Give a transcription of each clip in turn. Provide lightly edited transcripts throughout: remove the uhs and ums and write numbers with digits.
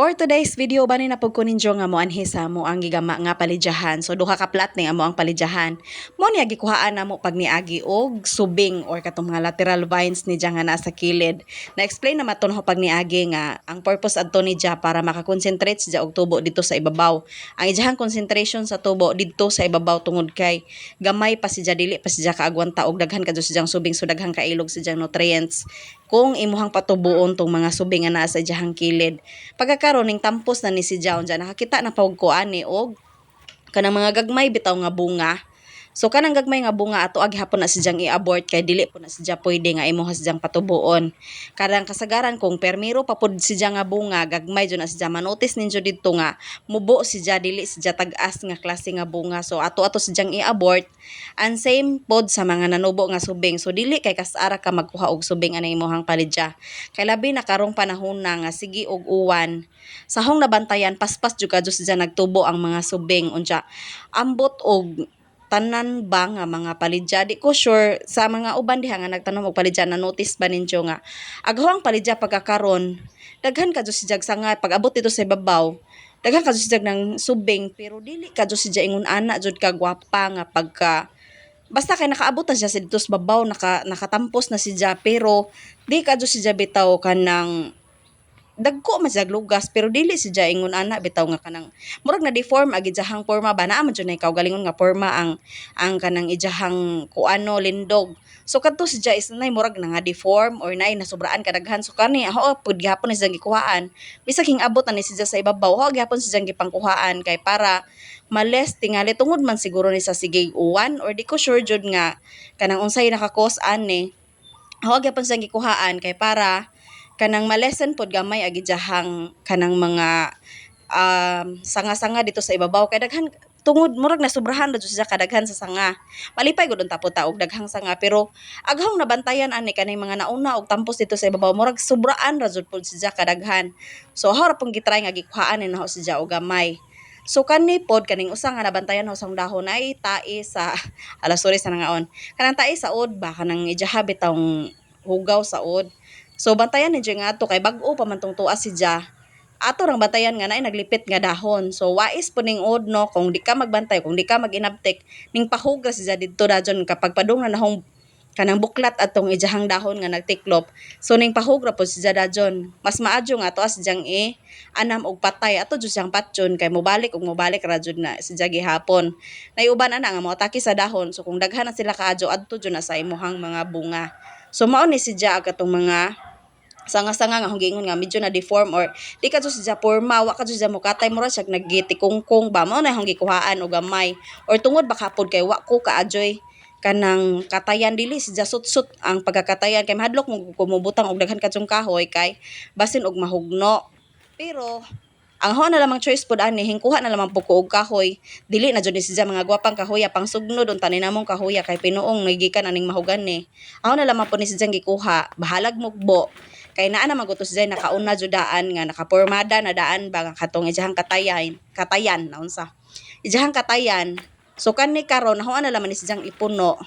For today's video, bani na pag kuninjo nga mo anhi sa mo ang gigama nga palidyahan. So duha ka plat ni amo ang palidyahan. Mo niya gikuhaan na mo pag niagi og subing or katong mga lateral vines ni diya nga nasa kilid. Na-explain na maton ho pag niagi nga ang purpose adto ni diya para makakonsentrate siya og tubo dito sa ibabaw. Ang ijahang concentration sa tubo dito sa ibabaw tungod kay gamay pa siya dili pa siya kaagwanta og daghan kadto siyang subing so daghang kailog siyang nutrients kung imuhang patubuon tong mga subing nga naa sa ijahang kilid. Pagkakaroon ning tampos na ni si Jaon dyan, nakakita na pagkuan ni og kanang mga gagmay bitaw nga bunga. So kanang gagmay nga bunga ato agi hapon na si Jang i-abort kay dili po na si Jang pwede nga imuha si Jang patubuon. Karang kasagaran kung permiro pa pud si Jang nga bunga, gagmay jud na si Jang manotis ninyo didto nga mubo si Jang dili si Jang tag-as nga klase nga bunga. So ato si Jang i-abort and same pod sa mga nanubo nga subing. So dili kay kasara ka magkuha og subing anay imuhang palidya. Kay labi na karong panahon na nga sige og uwan. Sahong nabantayan paspas jud kadto si Jang nagtubo ang mga subing unsa ambot og tanan ba nga mga palidya. Di ko sure sa mga uban diha nga nagtanom og palidya na notice ba ninyo nga aghawang palidya pagkakaron daghan kadto si jag sanga pag abot dito sa ibabaw daghan kadto si jag ng subing pero dili kadto si jag ingon ana jud ka gwapa nga pagka basta kay nakaabot na siya sa dito sa babaw nakatampos na si Jah pero di kadto si Jah bitaw kanang dagko man siya lugas pero dili si Jah ingon ana bitaw nga kanang murag na deform agi jahang forma ba naa man jud na ikaw galingon nga forma ang kanang ijahang kuano lindog. So kadto si Jah is nay murag na nga deform or nay nasubraan kadaghan so kani pud gihapon ni siya gikuhaan bisag hing-abot na ni si Jah sa ibabaw gihapon si Jah gipangkuhaan kay para males tingali tungod man siguro ni sa sige uwan or di ko sure jud nga kanang unsay naka-cause ani gihapon siya gikuhaan kay para kanang malesen pod gamay agi jahang kanang mga sanga-sanga dito sa ibabaw kay daghan tungod murag na sobrahan ra jud siya kadaghan sa sanga. Malipay gud tapos ta og daghang sanga pero aghang nabantayan ani kanay mga nauna og tampos dito sa ibabaw murag sobraan ra jud pod siya kadaghan. So hara pong gitry nga gikuhaan ni naho siya og gamay. So kani pod kaning usa nga nabantayan ho sang dahon ay tae sa sorry sa nangaon. Kanang tae sa od ba kanang ijaha bitawng hugaw sa od. So bantayan ni nga ato kay bag-o pa man tong tuwa si Jah. Ato rang bantayan nga naay naglipit nga dahon. So wais po ning od no kung di ka magbantay, kung di ka maginabtik ning pahuga si Jah didto dajon kapag padung na nahong kanang buklat atong ijahang dahon nga nagtiklop. So ning pahugra po si Jah dajon. Mas maadyo nga ato as Jang anam og patay ato jud siyang patyon kay mobalik ra jud na si Jah gihapon. Nayuban ana nga moatake sa dahon. So kung daghan na sila kaadyo adto jud na sa imuhang mga bunga. So mao ni si Jah katong mga sanga-sanga nga hungingon nga medyo na deform or di ka to siya porma wa ka to siya mukatay mo ra siya naggitikungkong ba mo na hong gikuhaan og gamay or tungod baka pod kay wa ko kaadyoy kanang katayan dili siya sut-sut ang pagkakatayan kay mahadlok mo kumubutang og daghan kadsong kahoy kay basin og mahugno pero ang ho na lamang choice pod ani hingkuha na lamang po ko og kahoy dili na jud ni siya mga gwapang kahoya pang sugnod unta ni namong kahoya kay pinuong nagigikan aning mahugan ni aho na lamang po ni siya gikuha bahalag mugbo kay naa na magutos dai nakauna jud daan nga nakapormada na daan ba katong ijahang katayan naunsa ijahang katayan so kani karon nahuan na laman ni siyang ipuno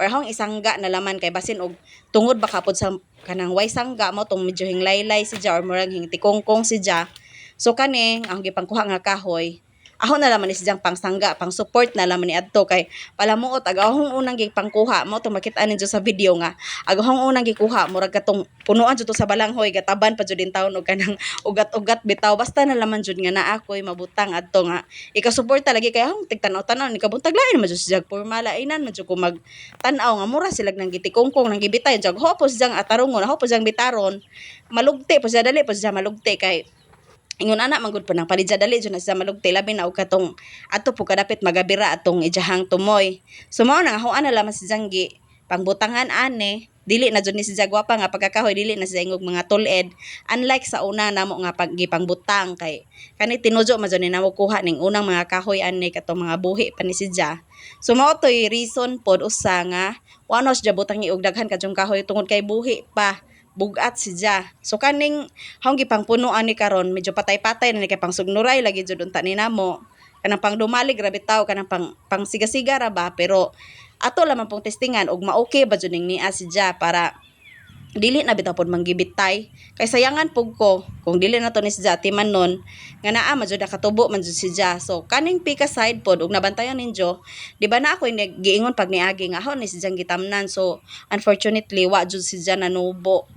or hang isangga na laman kay basin og tungod baka pod sa kanang way sangga mo tong medyo hinglaylay si Jah or murag hing tikongkong si Jah so kani ang gipangkuha nga kahoy aho na laman ni siyang pangsangga pang support na laman ni adto kay palamuot agahong unang gipangkuha mo to makita ninyo sa video nga agahong unang gikuha murag katong punuan jud to sa balanghoy gataban pa jud din taon og kanang ugat-ugat bitaw basta na laman jud nga naa ako'y mabutang adto nga ikasuporta lagi kay hang tigtanaw-tanaw ni kabuntag lain man jud siya pormala inan man jud ko mag tan-aw nga mura sila nang gitikongkong nang gibitay jud hopos siyang atarongon hopos siyang bitaron malugti po siya dali po siya malugti kay ingon ana manggod po nang palidya dali jud na siya malugti labi na og katong ato po kadapit magabira atong ijahang tumoy. So mao nang ahoan na lamang si Janggi pangbutangan ani dili na jud ni si Jagwapa nga pagkakahoy dili na siya ingog mga tuled unlike sa una namo nga pagipangbutang kay kani tinujo man jud ni namo kuha ning unang mga kahoy ani katong mga buhi pa ni si Jah. So mao toy reason pod usa nga wanos siya butangi og daghan kadyong kahoy tungod kay buhi pa bugat si Jah. So kaning hang gipangpunuan ni karon medyo patay-patay na ni kay pangsugnuray lagi jud unta ni namo. Kanang pangdumalig ra bitaw kanang pang siga-siga ra ba pero ato lamang pong testingan og ma-okay ba jud ning niya si Jah para dili na bitaw pod manggibitay kay sayangan pug ko kung dili na to ni siya timan nun nga naa man jud nakatubo man jud siya. So kaning pika side pod ug nabantayan ninyo, di ba na ako giingon pag niagi nga ni siya gitamnan. So unfortunately wa jud siya nanubo.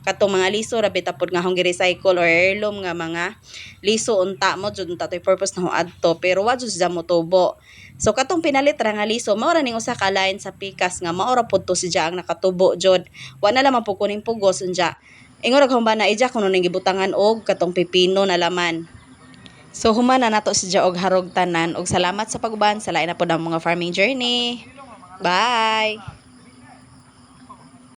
Katong mga liso ra bitaw pod nga hong gi-recycle or heirloom nga mga liso unta mo jud unta toy purpose na ho adto pero wa jud siya motubo. So katong pinalit ra nga liso mao ra ning usa ka line sa pikas nga mao ra pod to siya ang nakatubo jud. Wa na lamang po kuning pugos unja. Ingon ra ba na ija kuno ning gibutangan og katong pipino na laman. So human na nato siya og harog tanan og salamat sa pagban sa lain na pod ang mga farming journey. Bye.